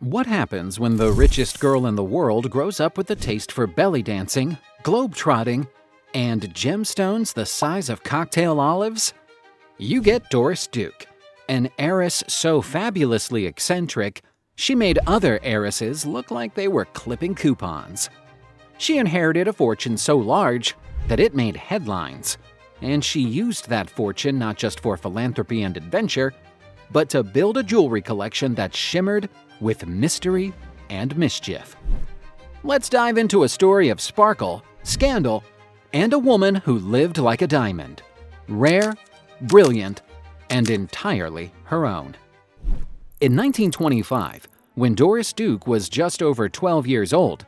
What happens when the richest girl in the world grows up with a taste for belly dancing, globe-trotting, and gemstones the size of cocktail olives? You get Doris Duke, an heiress so fabulously eccentric, she made other heiresses look like they were clipping coupons. She inherited a fortune so large that it made headlines, and she used that fortune not just for philanthropy and adventure, but to build a jewelry collection that shimmered with mystery and mischief. Let's dive into a story of sparkle, scandal, and a woman who lived like a diamond. Rare, brilliant, and entirely her own. In 1925, when Doris Duke was just over 12 years old,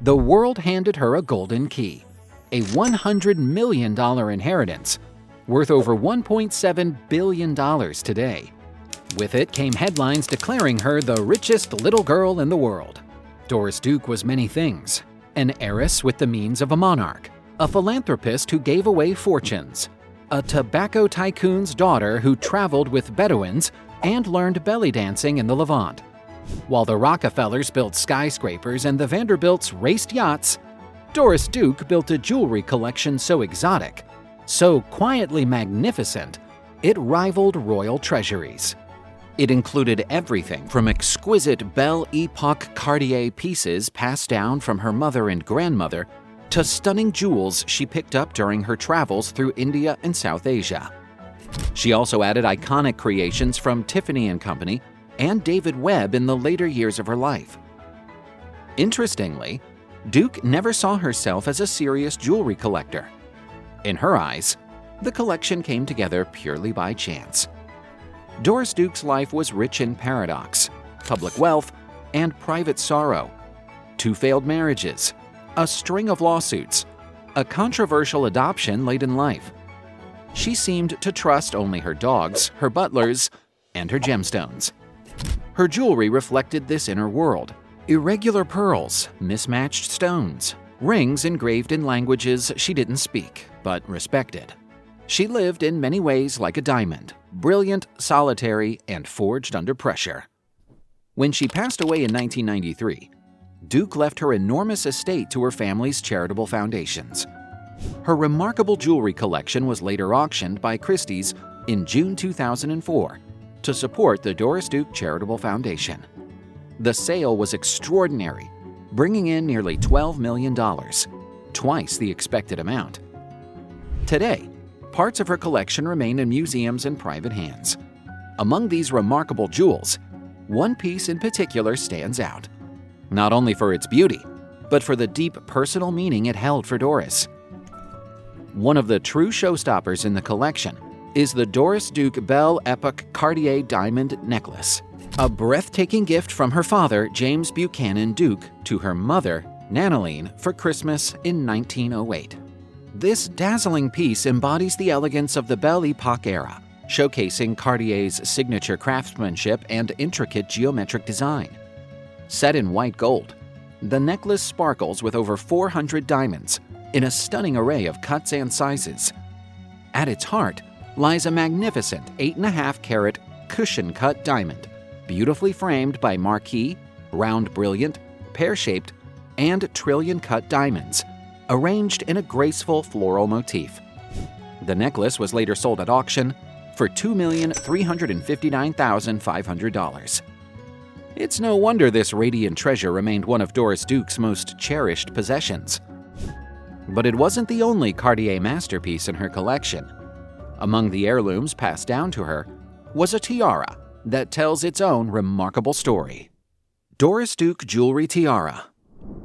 the world handed her a golden key, a $100 million inheritance, worth over $1.7 billion today. With it came headlines declaring her the richest little girl in the world. Doris Duke was many things: an heiress with the means of a monarch, a philanthropist who gave away fortunes, a tobacco tycoon's daughter who traveled with Bedouins and learned belly dancing in the Levant. While the Rockefellers built skyscrapers and the Vanderbilts raced yachts, Doris Duke built a jewelry collection so exotic, so quietly magnificent, it rivaled royal treasuries. It included everything from exquisite Belle Epoque Cartier pieces passed down from her mother and grandmother to stunning jewels she picked up during her travels through India and South Asia. She also added iconic creations from Tiffany Co. and David Webb in the later years of her life. Interestingly, Duke never saw herself as a serious jewelry collector. In her eyes, the collection came together purely by chance. Doris Duke's life was rich in paradox, public wealth, and private sorrow. 2 failed marriages, a string of lawsuits, a controversial adoption late in life. She seemed to trust only her dogs, her butlers, and her gemstones. Her jewelry reflected this inner world: irregular pearls, mismatched stones, rings engraved in languages she didn't speak but respected. She lived in many ways like a diamond, brilliant, solitary, and forged under pressure. When she passed away in 1993, Duke left her enormous estate to her family's charitable foundations. Her remarkable jewelry collection was later auctioned by Christie's in June 2004 to support the Doris Duke Charitable Foundation. The sale was extraordinary, bringing in nearly $12 million, twice the expected amount. Today, parts of her collection remain in museums and private hands. Among these remarkable jewels, one piece in particular stands out, not only for its beauty, but for the deep personal meaning it held for Doris. One of the true showstoppers in the collection is the Doris Duke Belle Epoque Cartier diamond necklace, a breathtaking gift from her father, James Buchanan Duke, to her mother, Nanaline, for Christmas in 1908. This dazzling piece embodies the elegance of the Belle Epoque era, showcasing Cartier's signature craftsmanship and intricate geometric design. Set in white gold, the necklace sparkles with over 400 diamonds in a stunning array of cuts and sizes. At its heart lies a magnificent 8.5-carat cushion-cut diamond, beautifully framed by marquise, round brilliant, pear-shaped, and trillion-cut diamonds, arranged in a graceful floral motif. The necklace was later sold at auction for $2,359,500. It's no wonder this radiant treasure remained one of Doris Duke's most cherished possessions. But it wasn't the only Cartier masterpiece in her collection. Among the heirlooms passed down to her was a tiara that tells its own remarkable story. Doris Duke Jewelry Tiara.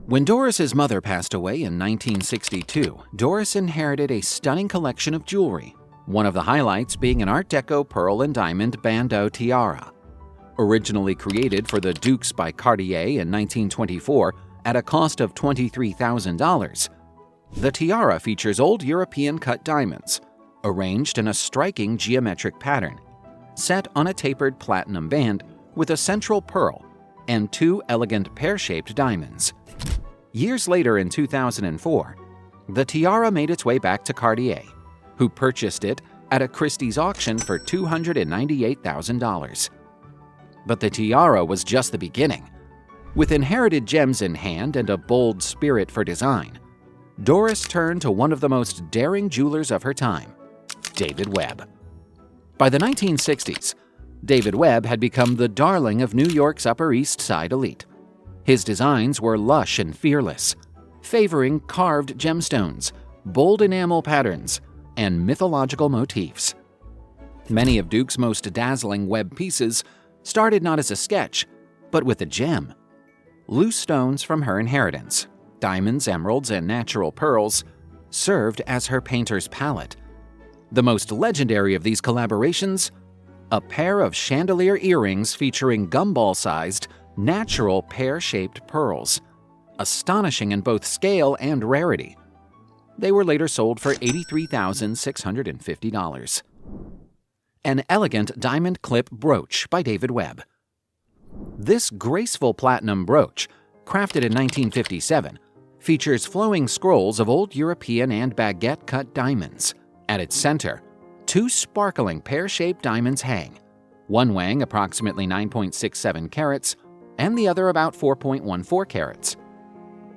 When Doris's mother passed away in 1962, Doris inherited a stunning collection of jewelry, one of the highlights being an Art Deco pearl and diamond bandeau tiara. Originally created for the Dukes by Cartier in 1924 at a cost of $23,000, the tiara features old European cut diamonds, arranged in a striking geometric pattern, set on a tapered platinum band with a central pearl and 2 elegant pear-shaped diamonds. Years later in 2004, the tiara made its way back to Cartier, who purchased it at a Christie's auction for $298,000. But the tiara was just the beginning. With inherited gems in hand and a bold spirit for design, Doris turned to one of the most daring jewelers of her time, David Webb. By the 1960s, David Webb had become the darling of New York's Upper East Side elite. His designs were lush and fearless, favoring carved gemstones, bold enamel patterns, and mythological motifs. Many of Duke's most dazzling Webb pieces started not as a sketch, but with a gem. Loose stones from her inheritance, diamonds, emeralds, and natural pearls, served as her painter's palette. The most legendary of these collaborations, a pair of chandelier earrings featuring gumball-sized, natural pear-shaped pearls, astonishing in both scale and rarity. They were later sold for $83,650. An elegant diamond clip brooch by David Webb. This graceful platinum brooch, crafted in 1957, features flowing scrolls of old European and baguette-cut diamonds. At its center, two sparkling pear-shaped diamonds hang, one weighing approximately 9.67 carats and the other about 4.14 carats.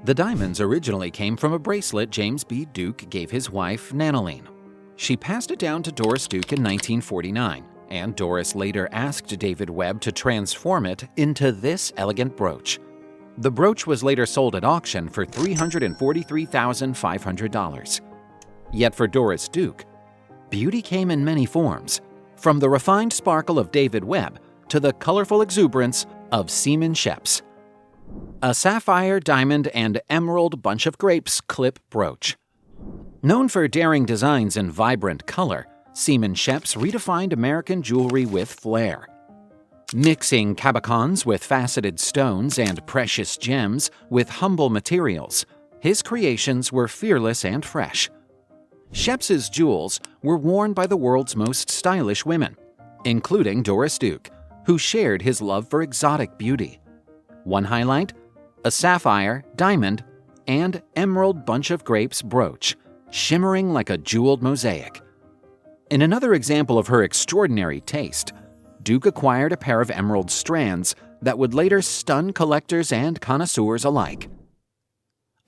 The diamonds originally came from a bracelet James B. Duke gave his wife, Nanaline. She passed it down to Doris Duke in 1949, and Doris later asked David Webb to transform it into this elegant brooch. The brooch was later sold at auction for $343,500. Yet for Doris Duke, beauty came in many forms, from the refined sparkle of David Webb to the colorful exuberance of Seaman Sheps. A sapphire, diamond, and emerald bunch of grapes clip brooch. Known for daring designs and vibrant color, Seaman Sheps redefined American jewelry with flair. Mixing cabacons with faceted stones and precious gems with humble materials, his creations were fearless and fresh. Sheps's jewels were worn by the world's most stylish women, including Doris Duke, who shared his love for exotic beauty. One highlight, a sapphire, diamond, and emerald bunch of grapes brooch, shimmering like a jeweled mosaic. In another example of her extraordinary taste, Duke acquired a pair of emerald strands that would later stun collectors and connoisseurs alike.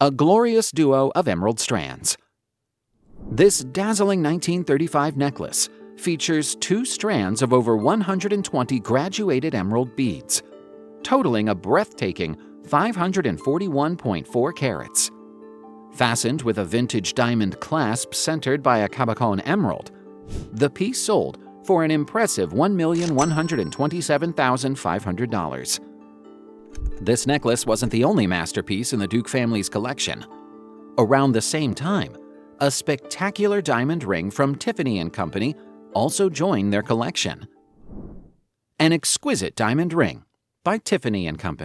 A glorious duo of emerald strands. This dazzling 1935 necklace features two strands of over 120 graduated emerald beads, totaling a breathtaking 541.4 carats. Fastened with a vintage diamond clasp centered by a cabacon emerald, the piece sold for an impressive $1,127,500. This necklace wasn't the only masterpiece in the Duke family's collection. Around the same time, a spectacular diamond ring from Tiffany Co. also joined their collection. An exquisite diamond ring by Tiffany Co.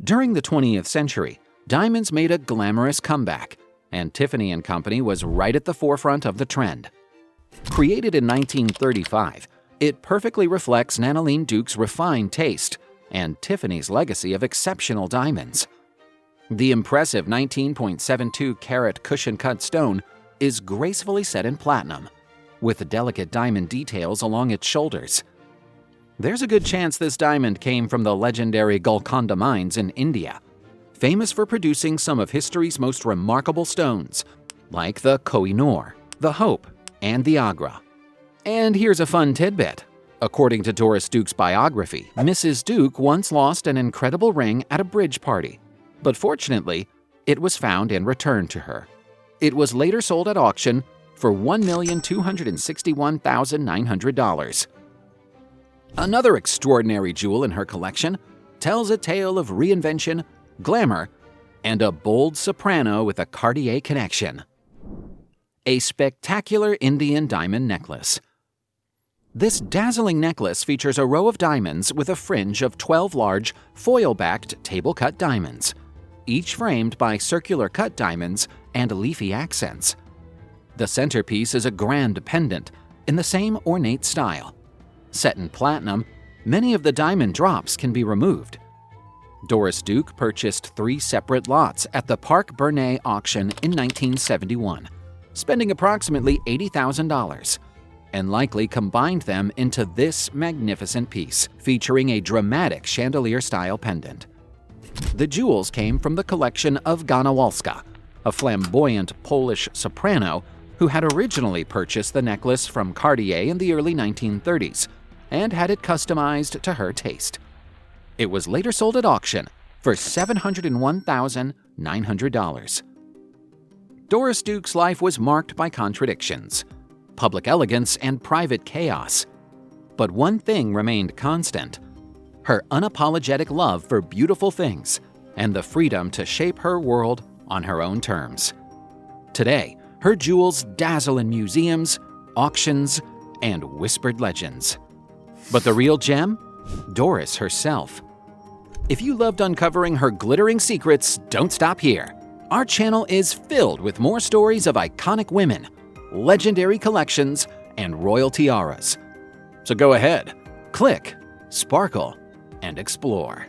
During the 20th century, diamonds made a glamorous comeback, and Tiffany Co. was right at the forefront of the trend. Created in 1935, it perfectly reflects Nanaline Duke's refined taste and Tiffany's legacy of exceptional diamonds. The impressive 19.72 carat cushion-cut stone is gracefully set in platinum, with delicate diamond details along its shoulders. There's a good chance this diamond came from the legendary Golconda mines in India, famous for producing some of history's most remarkable stones, like the Koh-i-Noor, the Hope, and the Agra. And here's a fun tidbit. According to Doris Duke's biography, Mrs. Duke once lost an incredible ring at a bridge party, but fortunately, it was found and returned to her. It was later sold at auction for $1,261,900. Another extraordinary jewel in her collection tells a tale of reinvention, glamour, and a bold soprano with a Cartier connection. A spectacular Indian diamond necklace. This dazzling necklace features a row of diamonds with a fringe of 12 large, foil-backed table-cut diamonds, each framed by circular cut diamonds and leafy accents. The centerpiece is a grand pendant in the same ornate style. Set in platinum, many of the diamond drops can be removed. Doris Duke purchased 3 separate lots at the Park Bernay auction in 1971, spending approximately $80,000, and likely combined them into this magnificent piece, featuring a dramatic chandelier-style pendant. The jewels came from the collection of Ganowalska, a flamboyant Polish soprano who had originally purchased the necklace from Cartier in the early 1930s and had it customized to her taste. It was later sold at auction for $701,900. Doris Duke's life was marked by contradictions, public elegance and private chaos. But one thing remained constant: her unapologetic love for beautiful things and the freedom to shape her world on her own terms. Today, her jewels dazzle in museums, auctions, and whispered legends. But the real gem? Doris herself. If you loved uncovering her glittering secrets, don't stop here. Our channel is filled with more stories of iconic women, legendary collections, and royal tiaras. So go ahead, click, sparkle, and explore.